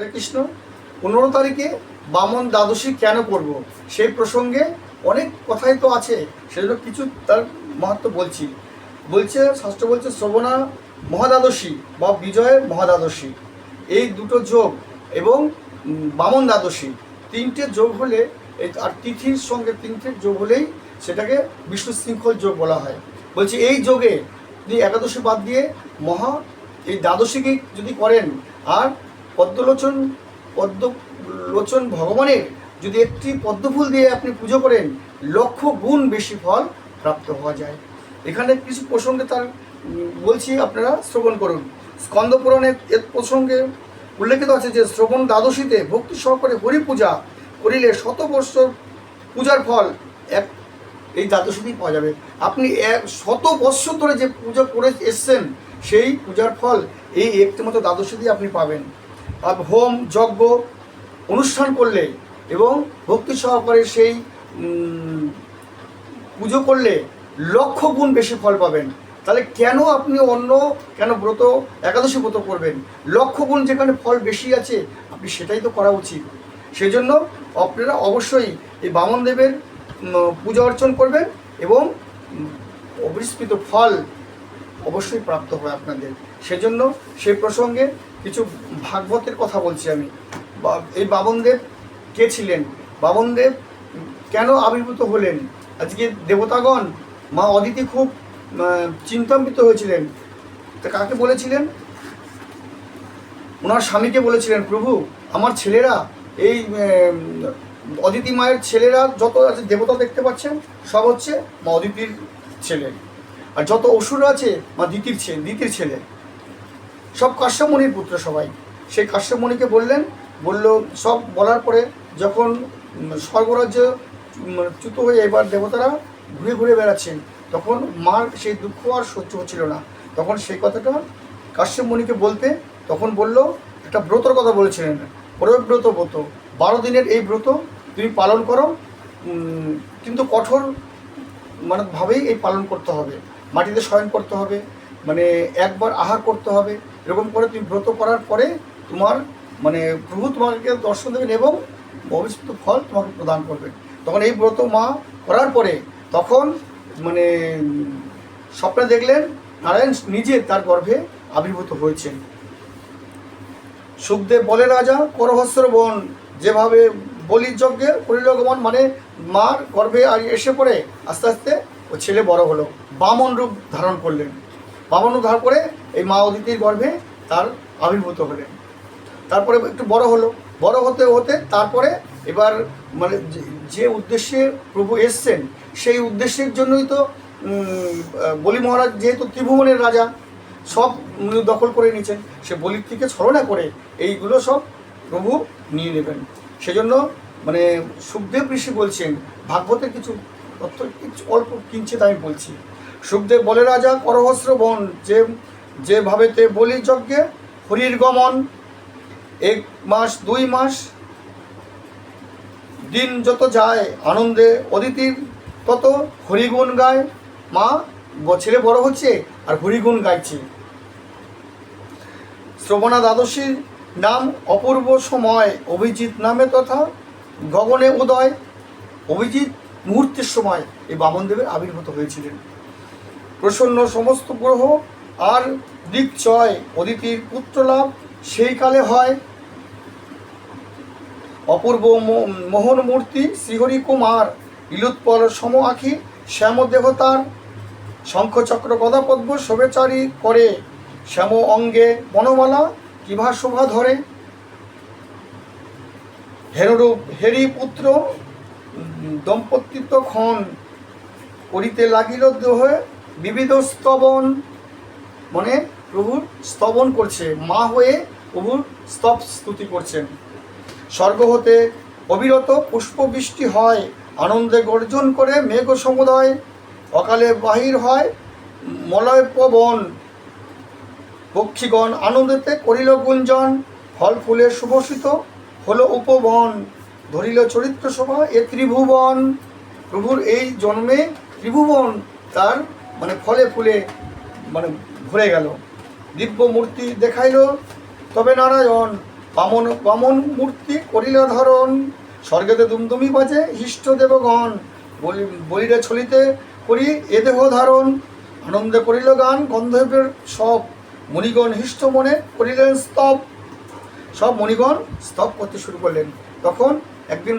হরে কৃষ্ণ। 15 তারিখে বামন দ্বাদশী কেন করব সেই প্রসঙ্গে অনেক কথাই তো আছে, সেজন্য কিছু তার মাহাত্ম্য বলছে শাস্ত্র বলছে শ্রবণা মহাদ্বাদশী বা বিজয় মহাদ্বাদশী, এই দুটো যোগ এবং বামন দ্বাদশী তিনটে যোগ হলে, আর তিথির সঙ্গে তিনটে যোগ হলেই সেটাকে বিষ্ণু শৃঙ্খল যোগ বলা হয়। বলছে এই যোগে যদি একাদশী বাদ দিয়ে এই দ্বাদশীকে যদি করেন, আর পদ্মলোচন ভগবানের যদি একটি পদ্মফুল দিয়ে আপনি পুজো করেন, লক্ষ গুণ বেশি ফল প্রাপ্ত হওয়া যায়। এখানে কিছু প্রসঙ্গে তার বলছি, আপনারা শ্রবণ করুন। স্কন্দ পুরাণে এর প্রসঙ্গে উল্লেখিত আছে যে শ্রবণ দ্বাদশীতে ভক্তি সহকারে হরি পূজা করিলে 100 বৎসর পূজার ফল এই দ্বাদশীতেই পাওয়া যাবে। আপনি 100 বৎসর ধরে যে পূজা করে এসছেন সেই পূজার ফল এই একটি মতো দ্বাদশীতেই আপনি পাবেন। আর হোম যজ্ঞ অনুষ্ঠান করলে এবং ভক্তি সহকারে সেই পুজো করলে লক্ষ গুণ বেশি ফল পাবেন। তাহলে কেন আপনি ব্রত একাদশী ব্রত করবেন? লক্ষ গুণ যেখানে ফল বেশি আছে আপনি সেটাই তো করা উচিত। সেজন্য আপনারা অবশ্যই এই বামনদেবের পূজা অর্চন করবেন এবং অবিস্মৃত ফল অবশ্যই প্রাপ্ত হয় আপনাদের। সেজন্য সেই প্রসঙ্গে কিছু ভাগবতের কথা বলছি আমি। এই বামনদেব কে ছিলেন, বামনদেব কেন আবির্ভূত হলেন? আজকে দেবতাগণ মা অদিতি খুব চিন্তান্বিত হয়েছিলেন। তা কাকে বলেছিলেন? ওনার স্বামীকে বলেছিলেন, প্রভু আমার ছেলেরা, এই অদিতি মায়ের ছেলেরা যত আছে দেবতা দেখতে পাচ্ছেন সব হচ্ছে মা অদিতির ছেলে, আর যত অসুর আছে মা দিতির ছেলে, সব কাশ্যপমুনির পুত্র সবাই। সেই কাশ্যপমুনিকে সব বলার পরে যখন স্বর্গরাজ্য চ্যুত হয়ে এবার দেবতারা ঘুরে ঘুরে বেড়াচ্ছেন, তখন মার সেই দুঃখ আর সহ্য হচ্ছিল না। তখন সেই কথাটা কাশ্যপমুনিকে বলতে তখন বলল, একটা ব্রতর কথা বলেছিলেন, পরব্রত ব্রত, 12 দিনের এই ব্রত তুমি পালন করো, কিন্তু কঠোর ভাবেই এই পালন করতে হবে। মাটিতে শয়ন করতে হবে, একবার আহার করতে হবে। এরকম করে তুমি ব্রত করার পরে তোমার প্রভু তোমাকে দর্শন দেবেন এবং অবিস্মৃত ফল তোমাকে প্রদান করবেন। তখন এই ব্রত মা করার পরে তখন স্বপ্নে দেখলেন নারায়ণ নিজে তার গর্ভে আবির্ভূত হয়েছেন। সুখদেব বলে, রাজা করহস্র বন, যেভাবে বলির যজ্ঞে পরিলগমন মার গর্ভে এসে পড়ে আস্তে আস্তে ও ছেলে বড় হলো, বামন রূপ ধারণ করলেন। বামন রূপ ধারণ করে এই মা অদিতির গর্ভে তার আবির্ভূত হলেন। তারপরে একটু বড় হতে হতে তারপরে এবার যে উদ্দেশ্যে প্রভু এসছেন সেই উদ্দেশ্যের জন্যই তো বলি মহারাজ যেহেতু ত্রিভুবনের রাজা, সব দখল করে নিয়েছেন, সে বলির থেকে ছলনা করে এইগুলো সব প্রভু নিয়ে নেবেন। সেজন্য সুখদেব ঋষি বলছেন, ভাগবতের কিছু তথ্য অল্প কিঞ্চিত আমি বলছি। সুখদেব বলে, রাজা করহস্র বন, যেভাবেতে বলির যজ্ঞে হরির গমন, 1 মাস 2 মাস দিন যত যায় আনন্দে অদিতির তত হরিগুণ গায়। মা ছেলে বড় হচ্ছে আর হরিগুণ গাইছে। শ্রবণা দ্বাদশীর নাম অপূর্ব সময়, অভিজিৎ নামে তথা গগনে উদয়। অভিজিৎ মুহূর্তের সময় এই বামনদেবের আবির্ভূত হয়েছিলেন। প্রসন্ন সমস্ত গ্রহ আর দিকচয়, অদিতির পুত্রলাভ সেই কালে হয়। অপূর্ব মোহন মূর্তি শ্রীহরি কুমার, ইলুৎপল সম আখি শ্যাম দেবতার। শঙ্খচক্র গদা পদ্ম শোভেচারী করে, শ্যাম অঙ্গে বনমালা কিভা শোভা ধরে। হেরূপ হেরি পুত্র দম্পতিত্ব ক্ষণ, করিতে লাগিল দেহে বিবিধ স্তবন। প্রভুর স্তবন করছে, মা হয়ে প্রভুর স্তুতি করছেন। স্বর্গ হতে অবিরত পুষ্পবৃষ্টি হয়, আনন্দে গর্জন করে মেঘ সমুদয়। অকালে বাহির হয় মলয় পবন, পক্ষীগণ আনন্দেতে করিল গুঞ্জন। ফল ফুলে সুবসিত হলো উপবন, ধরিল চরিত্র শোভা এ ত্রিভুবন। প্রভুর এই জন্মে ত্রিভুবন তার ফলে ফুলে ভরে গেল। দিব্য মূর্তি দেখাইল তবে নারায়ণ, বামন বামন মূর্তি করিল ধারণ, স্বর্গেতে দুমদুমি বাজে হিষ্ট দেবগণ, বলিরে ছলিতে করি এ দেহ ধারণ, আনন্দে করিল গান গন্ধর্বের সব, মণিগণ হিষ্ট মনে করিলেন স্তব। সব মণিগণ স্তব করতে শুরু করলেন। তখন একদিন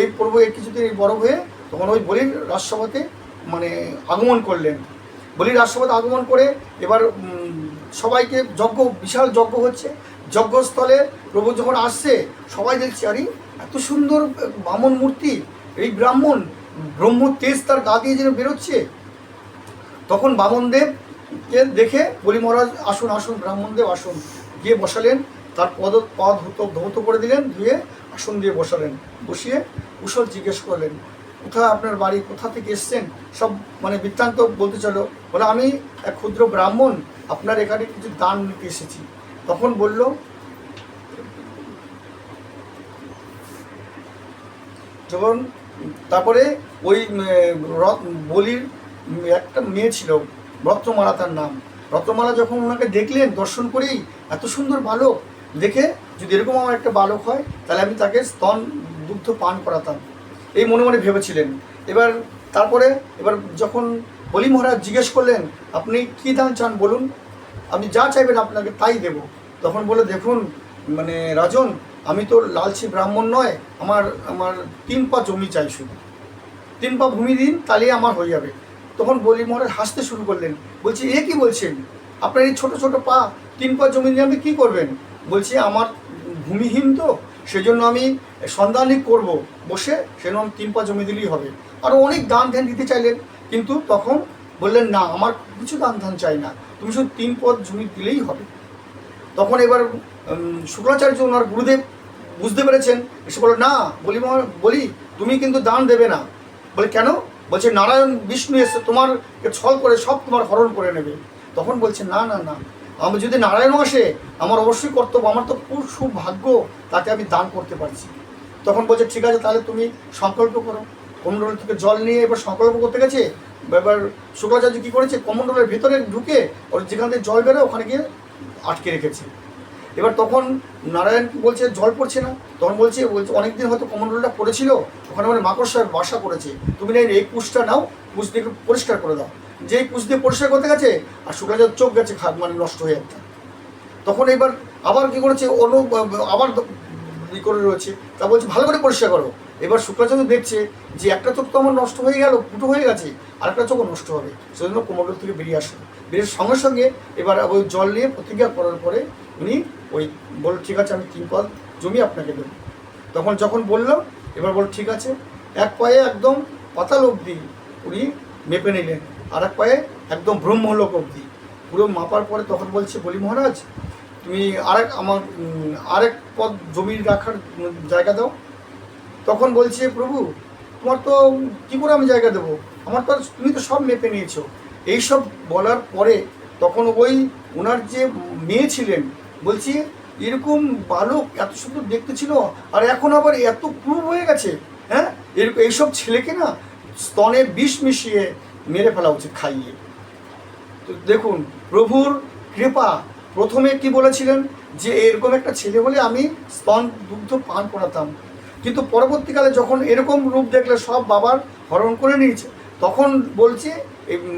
এই পূর্ব কিছুদিন বড় হয়ে তখন ওই বলির রাজসভাতে মানে আগমন করলেন। বলির রাজসভাতে আগমন করে এবার সবাইকে যজ্ঞ, বিশাল যজ্ঞ হচ্ছে। যজ্ঞস্থলে প্রভু যখন আসছে সবাই দেখছে আরে এত সুন্দর বামন মূর্তি, এই ব্রাহ্মণ ব্রহ্ম তেজ তার গা দিয়ে যেন বেরোচ্ছে। তখন বামনদেবকে দেখে বলি মহারাজ আসুন আসুন ব্রাহ্মণদেব আসুন, গিয়ে বসালেন, তার পদ ধৌত করে দিলেন, ধুয়ে আসন দিয়ে বসালেন। বসিয়ে কুশল জিজ্ঞেস করলেন, কোথায় আপনার বাড়ি, কোথা থেকে এসছেন, সব মানে বৃত্তান্ত বলতে চলো। বলে আমি এক ক্ষুদ্র ব্রাহ্মণ, আপনার এখানে কিছু দান নিতে এসেছি। তখন বলল, যখন তারপরে ওই বলির একটা মেয়ে ছিল রত্নমালা তার নাম। রত্নমালা যখন ওনাকে দেখলেন দর্শন করেই, এত সুন্দর বালক দেখে যদি এরকম আমার একটা বালক হয় তাহলে আমি তাকে স্তন দুগ্ধ পান করাতাম, এই মনে মনে ভেবেছিলেন। তারপরে যখন বলি মহারাজ জিজ্ঞেস করলেন আপনি কী দান চান বলুন, আপনি যা চাইবেন আপনাকে তাই দেব। তখন বলে দেখুন মানে রাজন, আমি তো লালচি ব্রাহ্মণ নয়, আমার 3 পা জমি চাই, শুধু 3 পা ভূমি দিন তাহলেই আমার হয়ে যাবে। তখন বলি মহারাজ হাসতে শুরু করলেন, বলছি এ কি বলছেন, আপনার এই ছোটো ছোটো পা 3 পা জমি নিয়ে আপনি কী করবেন? বলছি আমার ভূমিহীন তো, সেজন্য আমি সন্ধানই করব বসে, সেজন্য আমি 3 পা জমি দিলেই হবে। আরও অনেক দান ধ্যান দিতে চাইলেন, কিন্তু তখন বললেন না আমার কিছু দান ধ্যান চাই না, তুমি শুধু 3 পদ জমি দিলেই হবে। তখন এবার শুক্রাচার্য ওনার গুরুদেব বুঝতে পেরেছেন, এসে বলল না বলি তুমি কিন্তু দান দেবে না। বলে কেন? বলছে নারায়ণ বিষ্ণু এসে তোমারকে ছল করে সব তোমার হরণ করে নেবে। তখন বলছে না না না, আমি যদি নারায়ণ আসে আমার অবশ্যই কর্তব্য, আমার তো খুব সুভাগ্য তাকে আমি দান করতে পারছি। তখন বলছে ঠিক আছে তাহলে তুমি সংকল্প করো। কমণ্ডল থেকে জল নিয়ে এবার সংকল্প করতে গেছে। এবার শুক্রাচার্য কী করেছে, কমণ্ডলের ভেতরে ঢুকে ওর যেখান থেকে জল বেরোয় ওখানে গিয়ে আটকে রেখেছে। এবার তখন নারায়ণ বলছে জল পড়ছে না। তখন বলছে অনেকদিন হয়তো কমণ্ডলটা পড়েছিল, ওখানে মানে মাকড়সার বাসা করেছে, তুমি না এই কুশটা নাও, কুশ দিয়ে পরিষ্কার করে দাও। যেই কুশ দিয়ে পরিষ্কার করতে গেছে আর শুক্রাচার্য চোখ গেছে মানে নষ্ট হয়ে একটা। তখন এবার আবার কী করেছে আবার ই করে রয়েছে, তা বলছে ভালো করে পরিষ্কার করো। এবার শুক্রাচার্য দেখছে যে একটা চোখ তো আমার নষ্ট হয়ে গেল, ফুটো হয়ে গেছে, আরেকটা চোখও নষ্ট হবে, সেজন্য কমণ্ডল থেকে বেরিয়ে আসলো। বেরিয়ে সঙ্গে সঙ্গে এবার ওই জল নিয়ে প্রতিজ্ঞা করার পরে উনি ওই বলল ঠিক আছে আমি 3 পদ জমি আপনাকে দেবো। তখন যখন বললো এবার বল ঠিক আছে, এক পায়ে একদম পাতাল অবধি উনি মেপে নিলেন, আর এক পায়ে একদম ব্রহ্মলোক অবধি পুরো মাপার পরে তখন বলছে বলি মহারাজ তুমি আরেক পদ জমি রাখার জায়গা দাও। তখন বলছে প্রভু তোমার তো কী করে আমি জায়গা দেবো, আমার তো তুমি তো সব মেপে নিয়েছো। এইসব বলার পরে তখন ওই ওনার যে মেয়ে ছিলেন বলছি এরকম বালক এত সুন্দর দেখতে ছিল আর এখন আবার এত ক্রূর হয়ে গেছে, হ্যাঁ এরকম এইসব ছেলেকে না স্তনে বিষ মিশিয়ে মেরে ফেলা উচিত খাইয়ে। তো দেখুন প্রভুর কৃপা, প্রথমে কি বলেছিলেন যে এরকম একটা ছেলে হলে আমি স্তন দুগ্ধ পান করাতাম, কিন্তু পরবর্তীকালে যখন এরকম রূপ দেখলে সব বাবার হরণ করে নিয়েছে তখন বলছে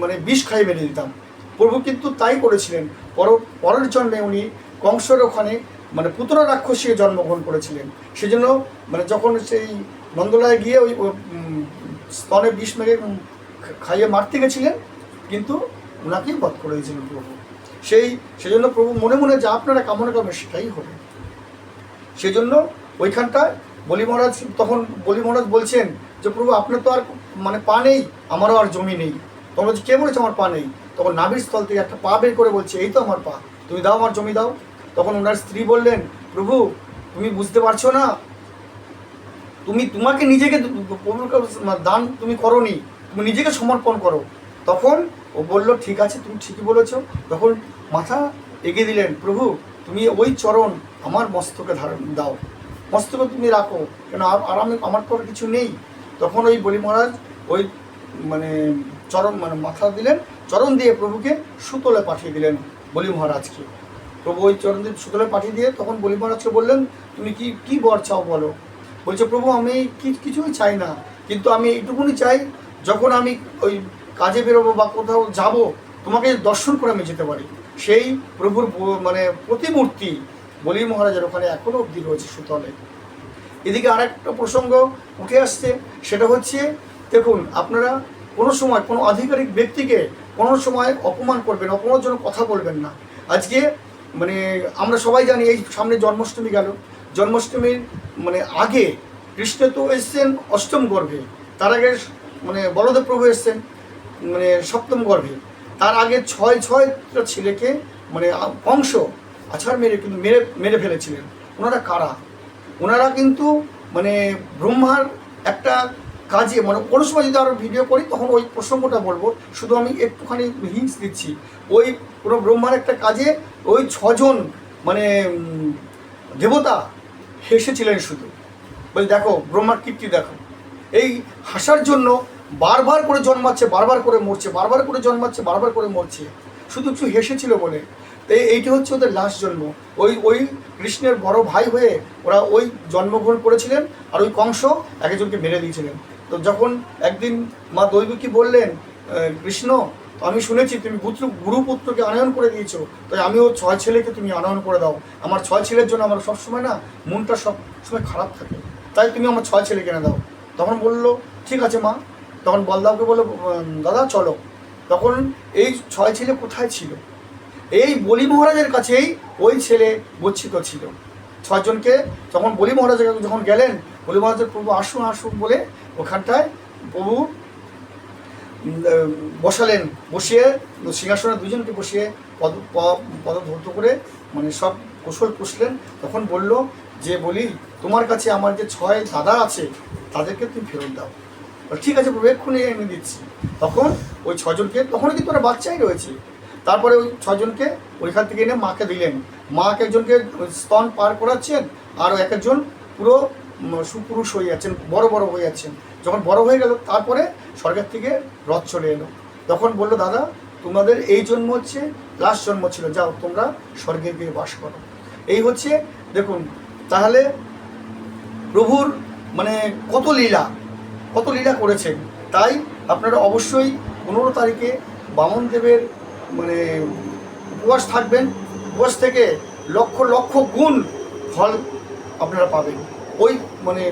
মানে বিষ খাইয়ে মেরে দিতাম। প্রভু কিন্তু তাই করেছিলেন। পরের জন্মে উনি কংসের ওখানে মানে পুতনা রাক্ষসী জন্মগ্রহণ করেছিলেন, সেজন্য মানে যখন সেই নন্দলায় গিয়ে ওই স্তনে বিষ মেরে খাইয়ে মারতে গেছিলেন, কিন্তু ওনাকেই বধ করে দিয়েছিলেন প্রভু। সেজন্য প্রভু মনে মনে যা আপনারা কামনা করবেন সেটাই হবে। সেজন্য ওইখানটায় বলি মহারাজ বলছেন যে প্রভু আপনার তো আর মানে পা নেই, আমারও আর জমি নেই। তখন বলছে কে বলেছে আমার পা নেই? তখন নাভির স্থল থেকে একটা পা বের করে বলছে এই তো আমার পা, তুমি দাও আমার জমি দাও। তখন ওনার স্ত্রী বললেন প্রভু তুমি বুঝতে পারছো না, তোমাকে নিজেকে দান তুমি করোনি, তুমি নিজেকে সমর্পণ করো। তখন ও বলল ঠিক আছে তুমি ঠিকই বলেছো। তখন মাথা এগিয়ে দিলেন, প্রভু তুমি ওই চরণ আমার মস্তকে ধারণ দাও, মস্তকে তুমি রাখো, কেন আর আমার তো কিছু নেই। তখন ওই বলি মহারাজ ওই মানে চরণ মানে মাথা দিলেন, চরণ দিয়ে প্রভুকে সুতলে পাঠিয়ে দিলেন বলি মহারাজকে। প্রভু ওই চরণদ্বীপ সুতলে পাঠিয়ে দিয়ে তখন বলি মহারাজকে বললেন, তুমি কি কি বর চাও বলো। বলছে, প্রভু আমি কিছুই চাই না, কিন্তু আমি এইটুকুনি চাই, যখন আমি ওই কাজে বেরোবো বা কোথাও যাব, তোমাকে দর্শন করে আমি যেতে পারি। সেই প্রভুর মানে প্রতিমূর্তি বলি মহারাজের ওখানে এখনও অবধি রয়েছে সুতলে। এদিকে আরেকটা প্রসঙ্গ উঠে আসছে, সেটা হচ্ছে, দেখুন আপনারা কোনো সময় কোনো আধিকারিক ব্যক্তিকে কোনো সময় অপমান করবেন, অপমানের জন্য কথা বলবেন না। আজকে মানে আমরা সবাই জানি এই সামনে জন্মাষ্টমী গেল, জন্মাষ্টমীর মানে আগে কৃষ্ণ তো এসছেন অষ্টম গর্ভে, তার আগে মানে বলদেব প্রভু এসছেন মানে সপ্তম গর্ভে, তার আগে ছয়টা ছেলেকে মানে কংস আছাড় মেরে কিন্তু মেরে ফেলেছিলেন। ওনারা কারা? ওনারা কিন্তু মানে ব্রহ্মার একটা কাজে, মানে কোনো সময় যদি আরও ভিডিও করি তখন ওই প্রসঙ্গটা বলবো, শুধু আমি একটুখানি হিন্টস দিচ্ছি। ওই পুরো ব্রহ্মার একটা কাজে ওই 6 জন মানে দেবতা হেসেছিলেন শুধু, বলে দেখো ব্রহ্মার কীর্তি দেখো। এই হাসার জন্য বারবার করে জন্মাচ্ছে, বারবার করে মরছে, বারবার করে জন্মাচ্ছে, বারবার করে মরছে, শুধু একটু হেসেছিল বলে। এইটি হচ্ছে ওদের লাস্ট জন্ম। ওই কৃষ্ণের বড় ভাই হয়ে ওরা ওই জন্মগ্রহণ করেছিলেন, আর ওই কংস একজনকে মেরে দিয়েছিলেন। তো যখন একদিন মা দৈবকী বললেন, কৃষ্ণ আমি শুনেছি তুমি গুরুপুত্রকে আনয়ন করে দিয়েছো, তাই আমিও 6 ছেলেকে তুমি আনয়ন করে দাও। আমার 6 ছেলের জন্য আমার সবসময় না মনটা সবসময় খারাপ থাকে, তাই তুমি আমার 6 ছেলে কিনে দাও। তখন বললো ঠিক আছে মা। তখন বলদাওকে বললো, দাদা চলো। তখন এই 6 ছেলে কোথায় ছিল? এই বলি মহারাজের কাছেই ওই ছেলে গচ্ছিত ছিল। 6 জনকে তখন বলি মহারাজের কাছে যখন গেলেন, বলি মহারাজের প্রভু আসুন আসুন বলে ওখানটায় প্রভু বসালেন, বসিয়ে সিংহাসনে 2 জনকে বসিয়ে পদধৌত করে মানে সব কৌশল পুষলেন। তখন বলল যে বলি তোমার কাছে আমার যে 6 দাদা আছে তাদেরকে তুমি ফেরত দাও। ঠিক আছে প্রভু, এক্ষুনি এনে দিচ্ছি। তখন ওই 6 জনকে, তখন কিন্তু ওরা বাচ্চাই রয়েছে, তারপরে ওই 6 জনকে ওইখান থেকে এনে মাকে দিলেন। মাকে একজনকে স্তন পার করাচ্ছেন, আর একজন পুরো সুপুরুষ হয়ে যাচ্ছেন, বড় বড় হয়ে যাচ্ছেন। যখন বড় হয়ে গেল তারপরে স্বর্গের থেকে রথ চলে এলো। তখন বললো, দাদা তোমাদের এই জন্ম হচ্ছে লাস্ট জন্ম ছিল, যাও তোমরা স্বর্গে গিয়ে বাস করো। এই হচ্ছে দেখুন তাহলে প্রভুর মানে কত লীলা করেছেন। তাই আপনারা অবশ্যই 15 তারিখে বামনদেবের মানে উপবাস থাকবেন। উপবাস থেকে লক্ষ লক্ষ গুণ ফল আপনারা পাবেন। ওই মানে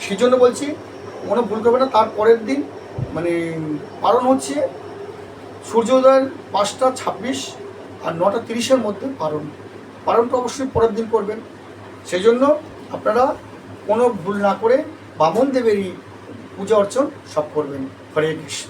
সেই জন্য বলছি কোনো ভুল করবে না। তার পরের দিন মানে পালন হচ্ছে সূর্যোদয়ের 5টা 26 আর 9টা 30-এর মধ্যে পালনটা অবশ্যই পরের দিন করবেন। সেই জন্য আপনারা কোনো ভুল না করে বামনদেবেরই পূজা অর্চন সব করবেন। হরে কৃষ্ণ।